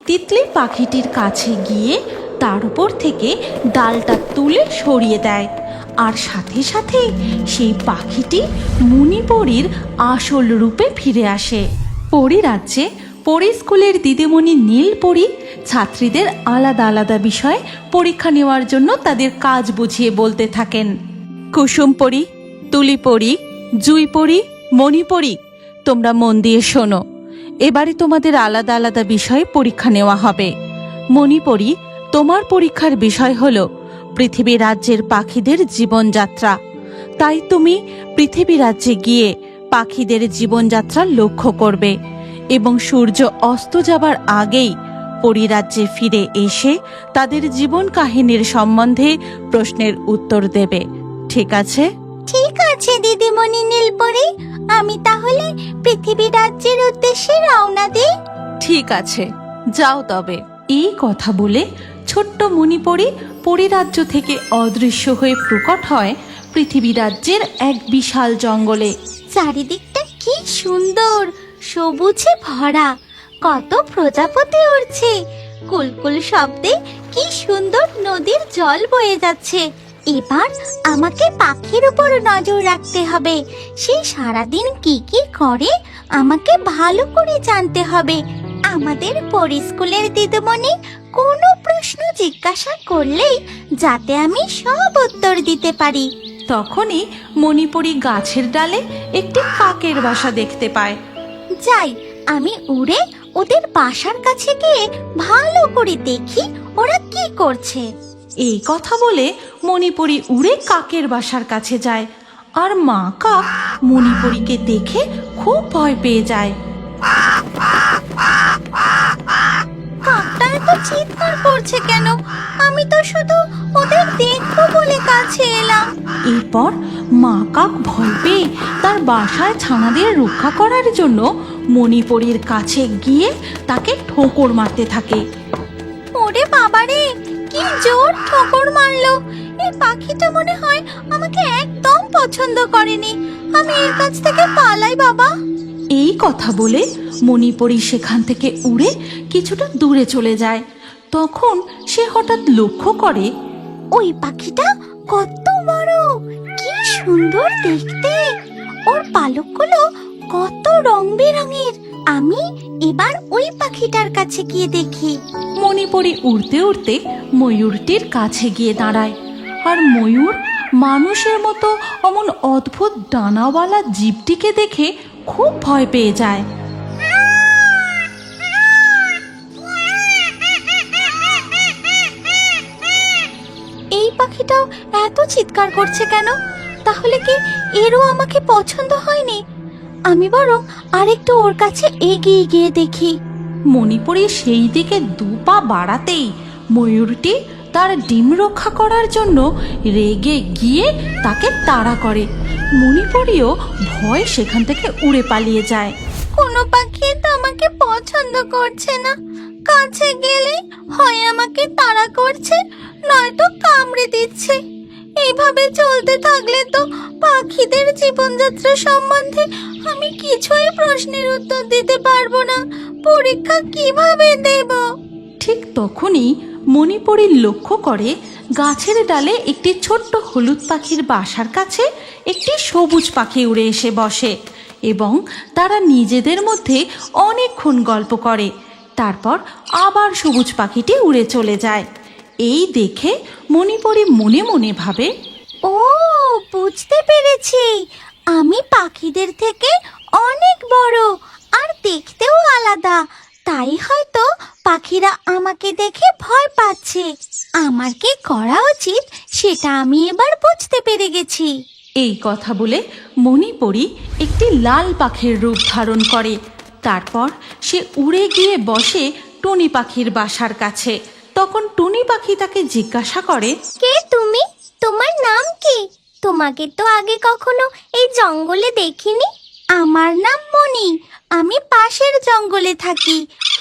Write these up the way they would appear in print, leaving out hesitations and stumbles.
তিতলি পাখিটির কাছে গিয়ে তার উপর থেকে ডালটা তুলে সরিয়ে দেয়, আর সাথে সাথে সেই পাখিটি মুনিপরীর আসল রূপে ফিরে আসে। পরী রাজ্যে পরী স্কুলের দিদিমণি নীলপরী ছাত্রীদের আলাদা আলাদা বিষয়ে পরীক্ষা নেওয়ার জন্য তাদের কাজ বুঝিয়ে বলতে থাকেন। কুসুম পরী, তুলি পরী, জুই পরী, মণিপরী, তোমরা মন দিয়ে শোনো। এবারে তোমাদের আলাদা আলাদা বিষয়ে পরীক্ষা নেওয়া হবে। মণিপরী, তোমার পরীক্ষার বিষয় হলো পৃথিবী রাজ্যের পাখিদের জীবনযাত্রা। তাই তুমি পৃথিবী রাজ্যে গিয়ে পাখিদের জীবনযাত্রা লক্ষ্য করবে এবং সূর্য অস্ত যাবার আগেই পরীরাজ্যে ফিরে এসে তাদের জীবন কাহিনীর সম্বন্ধে প্রশ্নের উত্তর দেবে। ঠিক আছে? ঠিক আছে দিদিমণি নীলপরী, আমি তাহলে পৃথিবী রাজ্যের উদ্দেশ্যে রওনা দিই। ঠিক আছে, যাও তবে। এই কথা বলে ছোট্ট মণিপরী পরীরাজ্য থেকে অদৃশ্য হয়ে প্রকট হয় পৃথিবী রাজ্যের এক বিশাল জঙ্গলে। চারিদিকটা কি সুন্দর, সবুজে ভরা, কত প্রজাপতি উড়ছে, কুলকুল শব্দে কি সুন্দর নদীর জল বয়ে যাচ্ছে। এবার আমাকে পাখির উপর নজর রাখতে হবে। সে সারাদিন কি কি করে আমাকে ভালো করে জানতে হবে। আমাদের পরী স্কুলের দিদিমণি কোনো প্রশ্ন জিজ্ঞাসা করলেই যাতে আমি সব উত্তর দিতে পারি। তখনই মণিপরী গাছের ডালে একটি কাকের বাসা দেখতে পায়। যাই, আমি উড়ে ওদের বাসার কাছে গিয়ে ভালো করে দেখি ওরা কি করছে। এই কথা বলে মণিপরী উড়ে কাকের বাসার কাছে যায়, আর মা কাক মণিপরীকে দেখে খুব ভয় পেয়ে যায়। কাকটা এত চিৎকার করছে কেন? আমি তো শুধু ওদের দেখবো বলে কাছে এলাম। এরপর মা কাক ভয় পেয়ে তার বাসায় ছানাদের রক্ষা করার জন্য মণিপরীর কাছে গিয়ে তাকে ঠোকর মারতে থাকে। ওরে বাবারে, কি জোর ঠোকর মারলো! এই পাখিটা মনে হয় আমাকে একদম পছন্দ করেনি। আমি এর কাছ থেকে পালাই বাবা। এই কথা বলে মণিপরী সেখান থেকে উড়ে কিছুটা দূরে চলে যায়। তখন সে হঠাৎ লক্ষ্য করে ওই পাখিটা কত বড়, কি সুন্দর দেখতে! ওর পালকগুলো কত রং বেরঙের। আমি এবার ওই পাখিটার কাছে গিয়ে দেখি। মণিপরী উড়তে উড়তে ময়ূরটির কাছে গিয়ে দাঁড়ায়, আর ময়ূর মানুষের মতো অমন অদ্ভুত ডানাওয়ালা জীবটিকে দেখে খুব ভয় পেয়ে যায়। এই পাখিটাও এত চিৎকার করছে কেন? তাহলে কি এরও আমাকে পছন্দ হয়নি? আমি বরং আরেকটু ওর কাছে এগিয়ে গিয়ে দেখি। মণিপরী সেই দিকে দু পা বাড়াতেই ময়ূরটি তার ডিম রক্ষা করার জন্য রেগে গিয়ে তাকে তাড়া করে। মণিপরীও ভয় সেখান থেকে উড়ে পালিয়ে যায়। কোনো পাখি তো আমাকে পছন্দ করছে না। কাছে গেলে হয় আমাকে তাড়া করছে, নয়তো কামড়ে দিচ্ছে। এইভাবে চলতে থাকলে তো পাখিদের জীবনযাত্রা সম্বন্ধে আমি কিছুই প্রশ্নের উত্তর দিতে পারবো না। পরীক্ষা কিভাবে দেব? ঠিক তখনই মণিপরী লক্ষ্য করে গাছের ডালে একটি ছোট্ট হলুদ পাখির বাসার কাছে একটি সবুজ পাখি উড়ে এসে বসে এবং তারা নিজেদের মধ্যে অনেকক্ষণ গল্প করে। তারপর আবার সবুজ পাখিটি উড়ে চলে যায়। এই দেখে মণিপরী মনে মনে ভাবে, ও, বুঝতে পেরেছি। আমি পাখিদের থেকে অনেক বড় আর দেখতেও আলাদা, তাই হয়তো পাখিরা আমাকে দেখে ভয় পাচ্ছে। আমার কি করা উচিত সেটা আমি এবার বুঝতে পেরে গেছি। এই কথা বলে মণিপরী একটি লাল পাখির রূপ ধারণ করে। তারপর সে উড়ে গিয়ে বসে টুনি পাখির বাসার কাছে। তখন টুনি পাখি তাকে জিজ্ঞাসা করে, কে তুমি? তোমার নাম কি? তোমাকে তো আগে কখনো এই জঙ্গলে দেখিনি। আমার নাম মণি। আমি পাশের জঙ্গলে থাকি।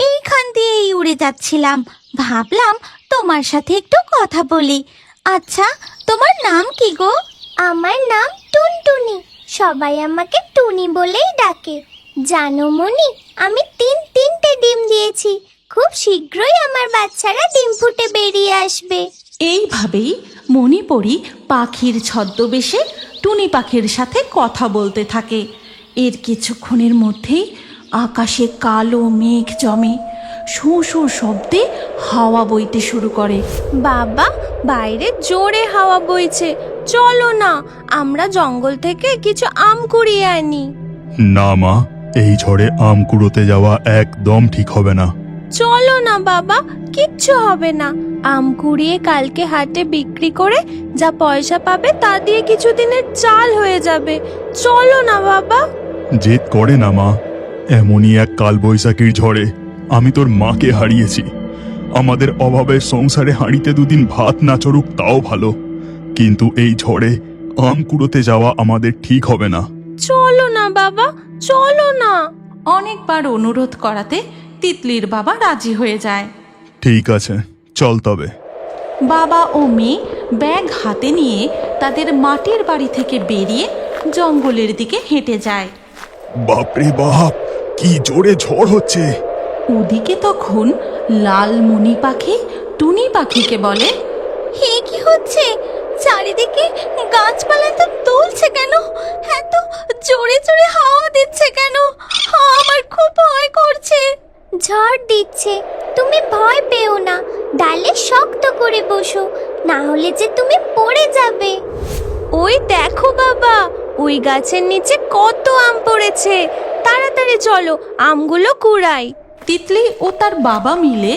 এইখান দিয়েই উড়ে যাচ্ছিলাম, ভাবলাম তোমার সাথে একটু কথা বলি। আচ্ছা, তোমার নাম কি গো? আমার নাম টুনটুনি। সবাই আমাকে টুনি বলেই ডাকে। জানো মণি, আমি তিনটে ডিম দিয়েছি। খুব শীঘ্রই আমার বাচ্চারা ডিম ফুটে বেরিয়ে আসবে। এইভাবেই মণিপরী পাখির ছদ্মবেশে টুনি পাখির সাথে কথা বলতে থাকে। এর কিছুক্ষণের মধ্যেই আকাশে কালো মেঘ জমে, শোঁ শোঁ শব্দে হাওয়া বইতে শুরু করে। বাবা, বাইরে জোরে হাওয়া বইছে, চলো না আমরা জঙ্গল থেকে কিছু আম কুড়িয়ে আনি। না মা, এই ঝড়ে আম কুড়োতে যাওয়া একদম ঠিক হবে না। চলো না বাবা, কিচ্ছু হবে না। আম কুড়িয়ে কালকে হাটে বিক্রি করে যা পয়সা পাবে তা দিয়ে কিছুদিনের চাল হয়ে যাবে। চলো না বাবা। জেদ করে না মা, এমনই এক কালবৈশাখীর ঝড়ে আমি তোর মাকে হারিয়েছি। আমাদের অভাবের সংসারে হাঁড়িতে দুদিন ভাত না চড়ুক তাও ভালো, কিন্তু এই ঝড়ে আম কুড়োতে যাওয়া আমাদের ঠিক হবে না। চলো না বাবা, চলো না। অনেকবার অনুরোধ করাতে তিতলির বাবা রাজি হয়ে যায়। ঠিক আছে, চল তবে। বাবা ও মেয়ে ব্যাগ হাতে নিয়ে তাদের মাটির বাড়ি থেকে বেরিয়ে জঙ্গলের দিকে হেঁটে যায়। বাপরে বাপ, কি জোরে ঝড় হচ্ছে! ওদিকে তখন লালমণি পাখি টুনি পাখিকে বলে, হে কি হচ্ছে? চারিদিকে গাছপালা তো দুলছে কেন? এত জোরে জোরে হাওয়া দিচ্ছে কেন? আমার খুব ভয় করছে। ঝড় দিচ্ছে, তুমি ভয় পেও না। ডালে শক্ত করে বসো, না হলে যে তুমি পড়ে যাবে। ওই দেখো বাবা, ওই গাছের নিচে কত আম পড়েছে। তাড়াতাড়ি চলো, আমগুলো কুড়াই। তিতলি ও তার বাবা মিলে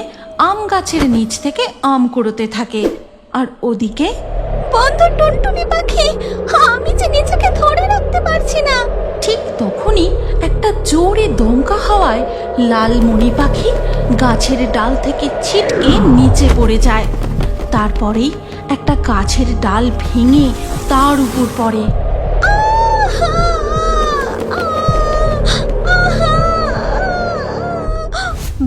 আম গাছের নিচ থেকে আম কুড়োতে থাকে। আর ওদিকে বন্ধু টুনটুনি পাখি, আমি যে নিজেকে ধরে রাখতে পারছি না। ঠিক তখনই একটা জোরে দমকা হাওয়ায় লালমণি পাখি গাছের ডাল থেকে ছিটকে নিচে পড়ে যায়। তারপরেই একটা গাছের ডাল ভেঙে তার উপর পড়ে।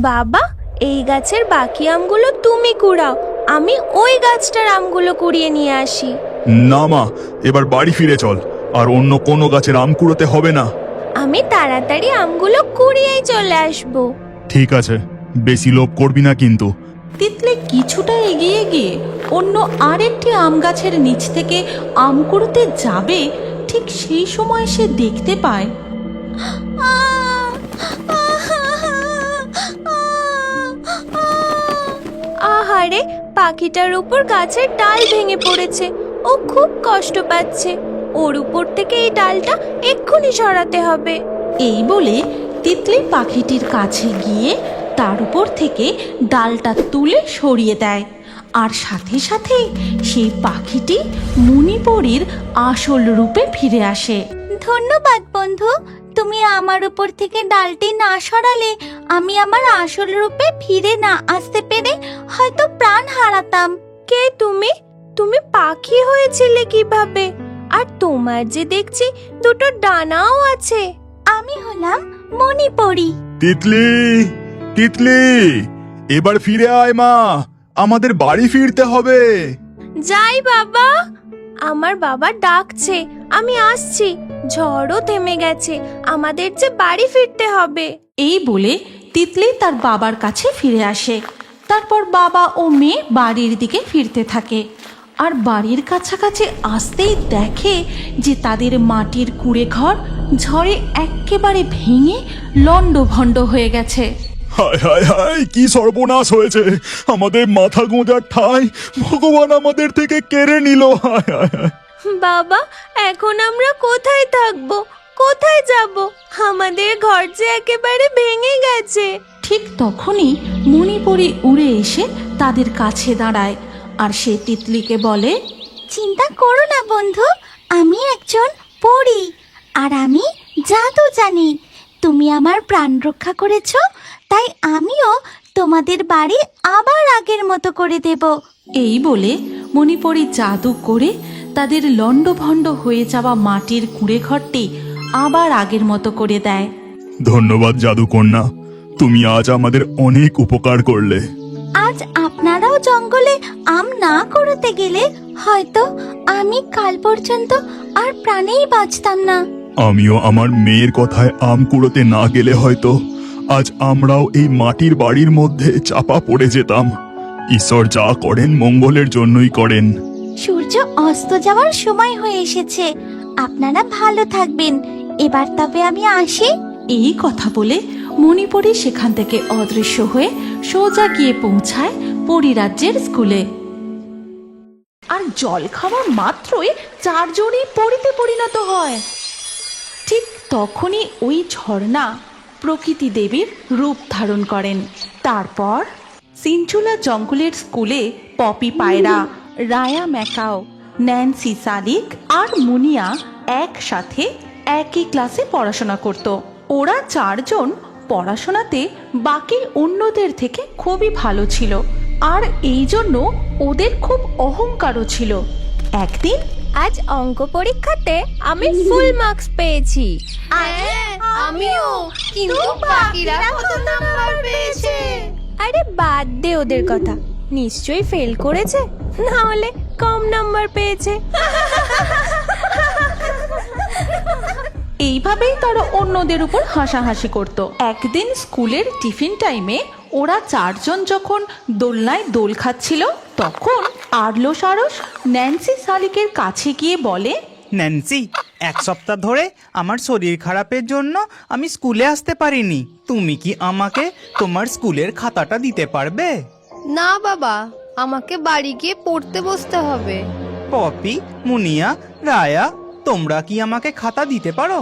বাবা, এই গাছের বাকি আমগুলো তুমি কুড়াও, আমি ওই গাছটার আমগুলো কুড়িয়ে নিয়ে আসি। না মা, এবার বাড়ি ফিরে চল, আর অন্য কোনো গাছের আম কুড়োতে হবে না। আমি তাড়াতাড়ি আমগুলো কুড়িয়েই চলে আসবো। ঠিক আছে, বেশি লোভ করবি না কিন্তু। তিতলি কিছুটা এগিয়ে গিয়ে অন্য আরেকটি আম গাছের নিচ থেকে আম কুড়োতে যাবে, ঠিক সেই সময় সে দেখতে পায় আহারে, পাখিটার উপর গাছের ডাল ভেঙে পড়েছে। ও খুব কষ্ট পাচ্ছে। ওর উপর থেকে এই ডালটা এক্ষুনি সরাতে হবে। এই বলে তিতলি পাখিটির কাছে গিয়ে তার উপর থেকে ডালটা তুলে সরিয়ে দেয়। আর সাথে সাথে সেই পাখিটি মণিপরীর আসল রূপে ফিরে আসে। ধন্যবাদ বন্ধু, তুমি আমার উপর থেকে ডালটি না সরালে আমি আমার আসল রূপে ফিরে না আসতে পেরে হয়তো প্রাণ হারাতাম। কে তুমি? তুমি পাখি হয়েছিলে কিভাবে? আর তোমার যে দেখছি দুটো ডানাও আছে। আমি হলাম মণিপরী। তিতলি, তিতলি, এবার ফিরে আয় মা, আমাদের বাড়ি ফিরতে হবে। যাই বাবা, আমার বাবা ডাকছে, আমি আসছি। ঝড়ও থেমে গেছে, আমাদের যে বাড়ি ফিরতে হবে। এই বলে তিতলি তার বাবার কাছে ফিরে আসে। তারপর বাবা ও মেয়ে বাড়ির দিকে ফিরতে থাকে। আর বাড়ির কাছাকাছি আসতেই দেখে যে তাদের মাটির কুঁড়ে ঘর ঝড়ে একেবারে ভেঙে লণ্ডভণ্ড হয়ে গেছে। হায় হায় হায়, কি সর্বনাশ হয়েছে! আমাদের মাথা গোঁজার ঠাঁই ভগবান আমাদের থেকে কেড়ে নিল। হায় হায় হায়। বাবা, এখন আমরা কোথায় থাকবো, কোথায় যাব? আমাদের ঘর যে একেবারে ভেঙে গেছে। ঠিক তখনই মণিপরী উড়ে এসে তাদের কাছে দাঁড়ায়। আর সে তিতলিকে বলে, চিন্তা করো না বন্ধু, আমি একজন পরী আর আমি জাদু জানি। তুমি আমার প্রাণ রক্ষা করেছো, তাই আমিও তোমাদের বাড়ি আবার আগের মতো করে দেব। এই বলে মণিপরী জাদু করে তাদের লণ্ডভণ্ড হয়ে যাওয়া মাটির কুঁড়ে ঘরটি আবার আগের মতো করে দেয়। ধন্যবাদ জাদুকন্যা, তুমি আজ আমাদের অনেক উপকার করলে। আজ আপনারাও জঙ্গলে আম না করতে গেলে হয়তো আমি কাল পর্যন্ত আর প্রাণেই বাঁচতাম না। আমিও আমার মেয়ের কথায় আম কুড়োতে না গেলে হয়তো আজ আমরাও এই মাটির বাড়ির মধ্যে চাপা পড়ে যেতাম। ঈশ্বর যা করেন মঙ্গলের জন্যই করেন। সূর্য অস্ত যাওয়ার সময় হয়ে এসেছে, আপনারা ভালো থাকবেন। এবার তবে আমি আসি। এই কথা বলে মণিপরী সেখান থেকে অদৃশ্য হয়ে সোজা গিয়ে পৌঁছায় পরিরাজ্যের স্কুলে। আর জল খাওয়া মাত্রই চারজনই পরীতে পরিণত হয়। ঠিক তখনই ওই ঝর্ণা প্রকৃতি দেবীর রূপ ধারণ করেন। তারপর সিনচুলা জঙ্গলের স্কুলে পপি পায়রা, রায়া ম্যাকাও, ন্যান্সি শালিক আর মুনিয়া একসাথে একই ক্লাসে পড়াশোনা করত। ওরা চারজন পড়াশোনাতে বাকি অন্যদের থেকে খুবই ভালো ছিল, আর এই জন্য ওদের খুব অহংকারও ছিল। একদিন আজ অঙ্ক পরীক্ষাতে আমি ফুল মার্কস পেয়েছি। আমিও, কিন্তু বাকিরা কত নাম্বার পেয়েছে? আরে বাদ দে ওদের কথা, নিশ্চয়ই ফেল করেছে, না হলে কম নাম্বার পেয়েছে। এইভাবেই তারা অন্যদের উপর হাসাহাসি করত। একদিন স্কুলের টিফিন টাইমে ওরা চারজন যখন দোলনায় দোল খাচ্ছিল, তখন আরলো সারস ন্যান্সি শালিকের কাছে গিয়ে বলে, ন্যান্সি, এক সপ্তাহ ধরে আমার শরীর খারাপের জন্য আমি স্কুলে আসতে পারিনি। তুমি কি আমাকে তোমার স্কুলের খাতাটা দিতে পারবে? না বাবা, আমাকে বাড়ি গিয়ে পড়তে বসতে হবে। পপি, মুনিয়া, রায়া, তোমরা কি আমাকে খাতা দিতে পারো?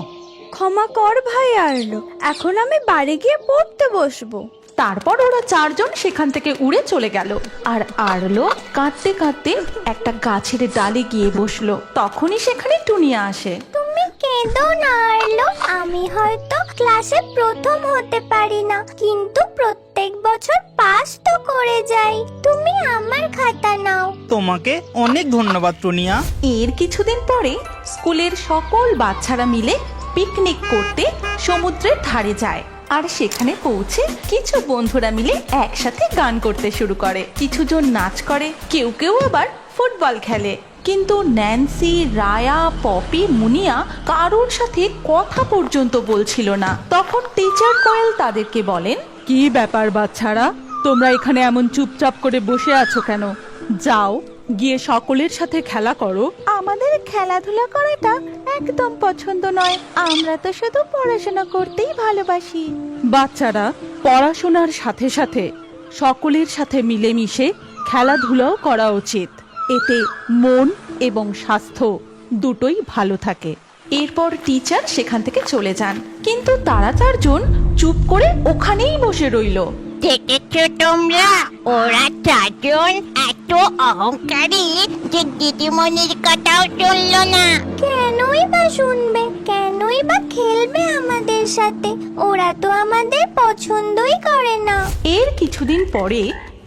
ক্ষমা কর ভাই আরলো, এখন আমি বাড়ি গিয়ে পড়তে বসবো। তারপর ওরা চারজন সেখান থেকে উড়ে চলে গেল। আর আরলো কাঁদতে কাঁদতে একটা গাছের ডালে গিয়ে বসলো। তখনই সেখানে টুনিয়া আসে। তুমি কেঁদো না আরলো, আমি হয়তো ক্লাসে প্রথম হতে পারি না, কিন্তু প্রত্যেক বছর পাস তো করে যাই। তুমি আমার খাতা নাও। তোমাকে অনেক ধন্যবাদ টুনিয়া। এর কিছুদিন পরে স্কুলের সকল বাচ্চারা মিলে পিকনিক করতে সমুদ্রের ধারে যায়। আর সেখানে পৌঁছে কিছু বন্ধুরা মিলে একসাথে গান করতে শুরু করে। কিছুজন নাচ করে, কেউ কেউ আবার ফুটবল খেলে। কিন্তু ন্যান্সি, রায়া, পপি, মুনিয়া কারোর সাথে কথা পর্যন্ত বলছিল না। তখন টিচার কোয়েল তাদেরকে বলেন, কি ব্যাপার বাচ্চারা, তোমরা এখানে এমন চুপচাপ করে বসে আছো কেন? যাও গিয়ে সকলের সাথে খেলা করো। আমাদের খেলাধুলা করাটা একদম পছন্দ নয়, আমরা তো শুধু পড়াশোনা করতেই ভালোবাসি। বাচ্চারা, পড়াশোনার সাথে সাথে সকলের সাথে মিলেমিশে খেলাধুলাও করা উচিত। এতে মন এবং স্বাস্থ্য দুটোই ভালো থাকে। এরপর টিচার সেখান থেকে চলে যান, কিন্তু তারা চারজন চুপ করে ওখানেই বসে রইল। দেখেছো তোমরা, ওরা চারজন এত অহংকারী যে দিদিমণির কথাও চললো না। কেনই বা শুনবে, কেনই বা খেলবে আমাদের সাথে? ওরা তো আমাদের পছন্দই করে না। এর কিছুদিন পরে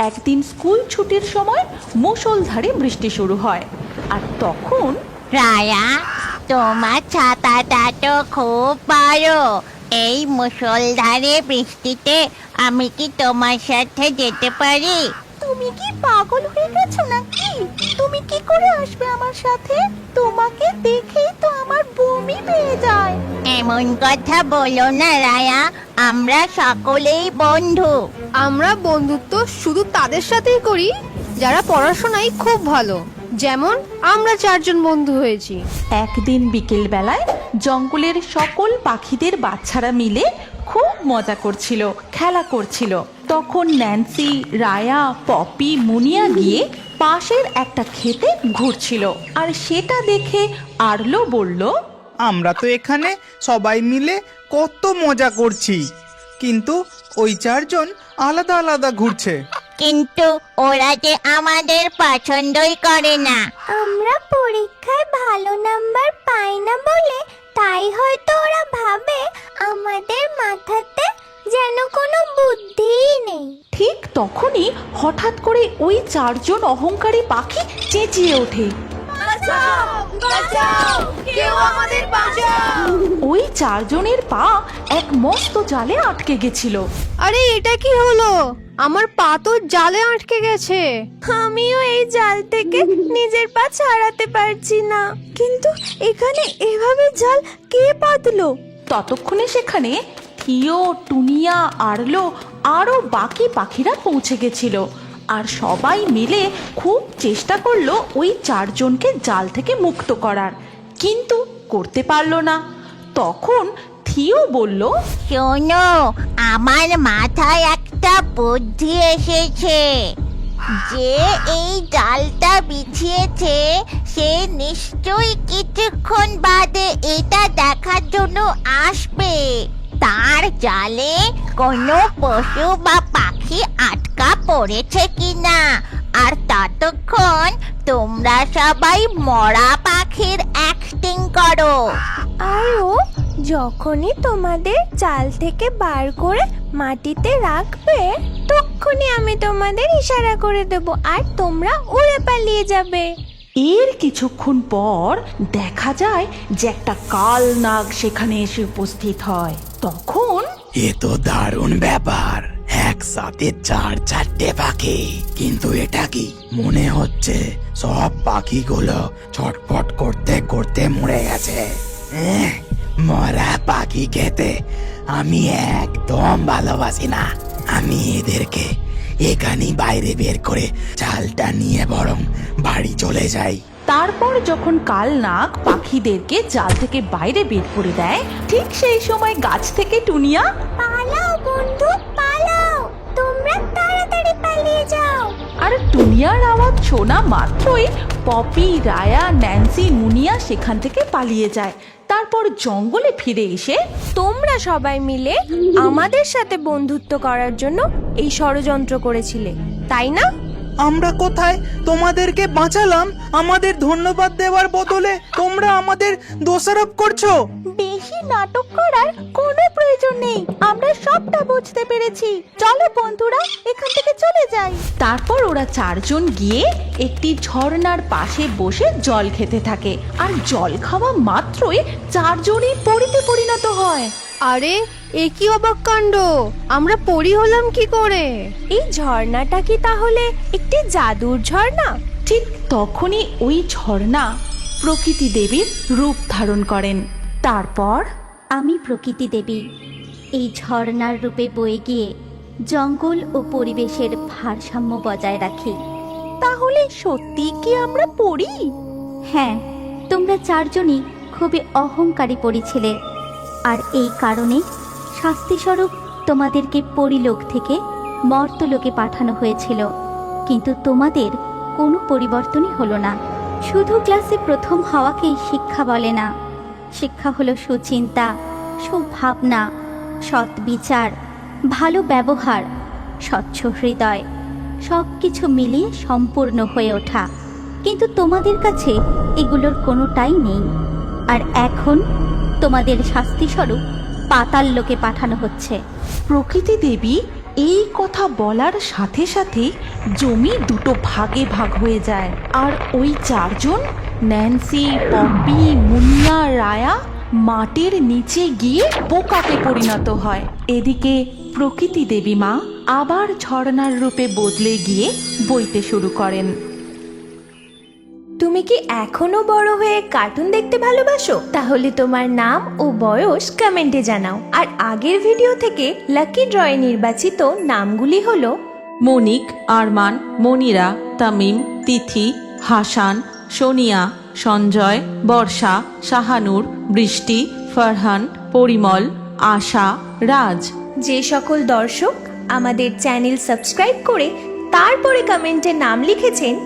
একদিন স্কুল ছুটির সময় মুষলধারে বৃষ্টি শুরু হয়। আর তখন রায়া, তোমার ছাতাটা তো খুব বড়। এই মুষলধারে বৃষ্টিতে আমি কি তোমার সাথে যেতে পারি? তুমি কি পাগল হয়ে গেছো নাকি? তুমি কি করে আসবে আমার সাথে? তোমাকে দেখেই তো আমার বমি পেয়ে যায়। এমন কথা বলো না রায়া, আমরা সকলেই বন্ধু। আমরা বন্ধুত্ব শুধু তাদের সাথেই করি যারা পড়াশোনায় খুব ভালো, যেমন আমরা চারজন বন্ধু হয়েছি। একদিন বিকেল বেলায় জঙ্গলের সকল পাখিদের বাচ্চারা মিলে খুব মজা করছিল, খেলা করছিল। তখন ন্যান্সি, রায়া, পপি, মুনিয়া গিয়ে পাশের একটা ক্ষেতে ঘুরছিল। আর সেটা দেখে আরলো বলল, আমরা তো এখানে সবাই মিলে কত মজা করছি, কিন্তু ওই চারজন আলাদা আলাদা ঘুরছে। কিন্তু ওরা যে আমাদের পছন্দই করে না। আমরা পরীক্ষায় ভালো নাম্বার পাই না বলে তাই হয়তো ওরা ভাবে আমাদের মাথাতে যেন কোনো বুদ্ধিই নেই। ঠিক তখনই হঠাৎ করে ওই চারজন অহংকারী পাখি চেঁচিয়ে ওঠে, ওই চারজনের পা এক মস্ত জালে আটকে গেছিল। আরে এটা কি হলো? আমার পা তো জালে আটকে গেছে। আমিও এই জাল থেকে নিজের পা ছাড়াতে পারছি না। কিন্তু এখানে এভাবে জাল কে পাতলো? ততক্ষণে সেখানে থিও, টুনিয়া, আরলো আরও বাকি পাখিরা পৌঁছে গেছিল। আর সবাই মিলে খুব চেষ্টা করলো ওই 4 জনকে জাল থেকে মুক্ত করার, কিন্তু করতে পারলো না। তখন থিও বলল, শোনো, আমার মাথায় একটা বুদ্ধি এসেছে। যে এই জালটা বিছিয়েছে সে নিশ্চয়ই কিছুক্ষণ বাদে এটা দেখার জন্য আসবে তার জালে কোনো পশু বা পাখি আটকা পড়েছে কিনা। আর ততক্ষণ তোমরা সবাই মরা পাখির অ্যাক্টিং করো। আর ও যখনই তোমাদের জাল থেকে বার করে মাটিতে রাখবে তখনই আমি তোমাদের ইশারা করে দেব আর তোমরা উড়ে পালিয়ে যাবে। এর কিছুক্ষণ পর দেখা যায় যে একটা কাল নাগ সেখানে এসে উপস্থিত হয়। তখন এ তো দারুণ ব্যাপার, একসাথে 4-4টে পাখি। কিন্তু এটা কি, মনে হচ্ছে সব পাখিগুলো ছটফট করতে করতে মরে গেছে। মরা পাখি খেতে আমি একদম ভালোবাসি না। আমি এদেরকে এখানেই বাইরে বের করে জালটা নিয়ে বরং বাড়ি চলে যাই। তারপর যখন কাল নাগ পাখিদেরকে জাল থেকে বাইরে বের করে দেয়, ঠিক সেই সময় গাছ থেকে টুনিয়া, পালাও বন্ধু পালাও, তোমরা তাড়াতাড়ি পালিয়ে যাও। আর টুনিয়ার আওয়াজ শোনা মাত্রই পপি, রায়া, ন্যান্সি, মুনিয়া সেখান থেকে পালিয়ে যায়। তারপর জঙ্গলে ফিরে এসে তোমরা সবাই মিলে আমাদের সাথে বন্ধুত্ব করার জন্য এই ষড়যন্ত্র করেছিলে, তাই না? আমরা কোথায় তোমাদেরকে বাঁচালাম, আমাদের ধন্যবাদ দেওয়ার বদলে তোমরা আমাদের দোষারোপ করছো। বেশি নাটক করার কোনো প্রয়োজন নেই, আমরা সবটা বুঝতে পেরেছি। চলো বন্ধুরা, এখান থেকে চলে যাই। তারপর ওরা 4 জন গিয়ে একটি ঝর্ণার পাশে বসে জল খেতে থাকে। আর জল খাওয়া মাত্রই 4 জনই পরিতে পরিণত হয়। আরে এ কি অবাক কাণ্ড, আমরা পরি হলাম কি করে? এই ঝর্ণাটা কি তাহলে একটি জাদুর ঝর্ণা? ঠিক তখনই ওই ঝর্ণা প্রকৃতি দেবীর রূপ ধারণ করেন। তারপর আমি প্রকৃতি দেবী এই ঝর্ণার রূপে বয়ে গিয়ে জঙ্গল ও পরিবেশের ভারসাম্য বজায় রাখি। তাহলে সত্যি কি আমরা পরি? হ্যাঁ, তোমরা 4 জনই খুবই অহংকারী পরী ছিলে। আর এই কারণে শাস্তিস্বরূপ তোমাদেরকে পরিলোক থেকে মর্তলোকে পাঠানো হয়েছিল। কিন্তু তোমাদের কোনো পরিবর্তনই হলো না। শুধু ক্লাসে প্রথম হওয়াকেই শিক্ষা বলে না। শিক্ষা হলো সুচিন্তা, সুভাবনা, সৎ বিচার, ভালো ব্যবহার, স্বচ্ছ হৃদয়, সব কিছু মিলিয়ে সম্পূর্ণ হয়ে ওঠা। কিন্তু তোমাদের কাছে এগুলোর কোনোটাই নেই। আর এখন তোমাদের শাস্তিস্বরূপ পাতাল লোকে পাঠানো হচ্ছে। প্রকৃতি দেবী এই কথা বলার সাথে সাথে জমি 2 ভাগে ভাগ হয়ে যায়। আর ওই 4 জন ন্যান্সি, পপি, মুনিয়া, রায়া মাটির নিচে গিয়ে পোকাতে পরিণত হয়। এদিকে প্রকৃতি দেবী মা আবার ঝর্ণার রূপে বদলে গিয়ে বইতে শুরু করেন। তুমি কি এখনো বড় হয়ে কার্টুন দেখতে ভালোবাসো? তাহলে তোমার নাম ও বয়স কমেন্টে জানাও। আর আগের ভিডিও থেকে লাকি ড্রয়ে নির্বাচিত নামগুলি হলো মনিক, আরমান, মনিরা, তামিম, তিথি, হাসান, সোনিয়া, সঞ্জয়, বর্ষা, শাহানুর, বৃষ্টি, ফারহান, পরিমল, আশা, রাজ। যে সকল দর্শক আমাদের চ্যানেল সাবস্ক্রাইব করে তারপরে কমেন্টে নাম লিখেছেন,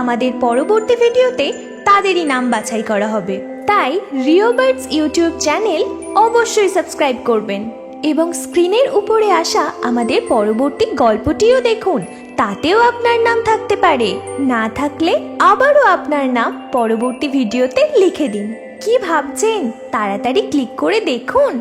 আমাদের পরবর্তী ভিডিওতে তাদেরই নাম বাছাই করা হবে। তাই রিও বার্ডস ইউটিউব চ্যানেল অবশ্যই সাবস্ক্রাইব করবেন এবং স্ক্রিনের উপরে আসা আমাদের পরবর্তী গল্পটিও দেখুন, তাতেও আপনার নাম থাকতে পারে। না থাকলে আবারও আপনার নাম পরবর্তী ভিডিওতে লিখে দিন। কি ভাবছেন? তাড়াতাড়ি ক্লিক করে দেখুন।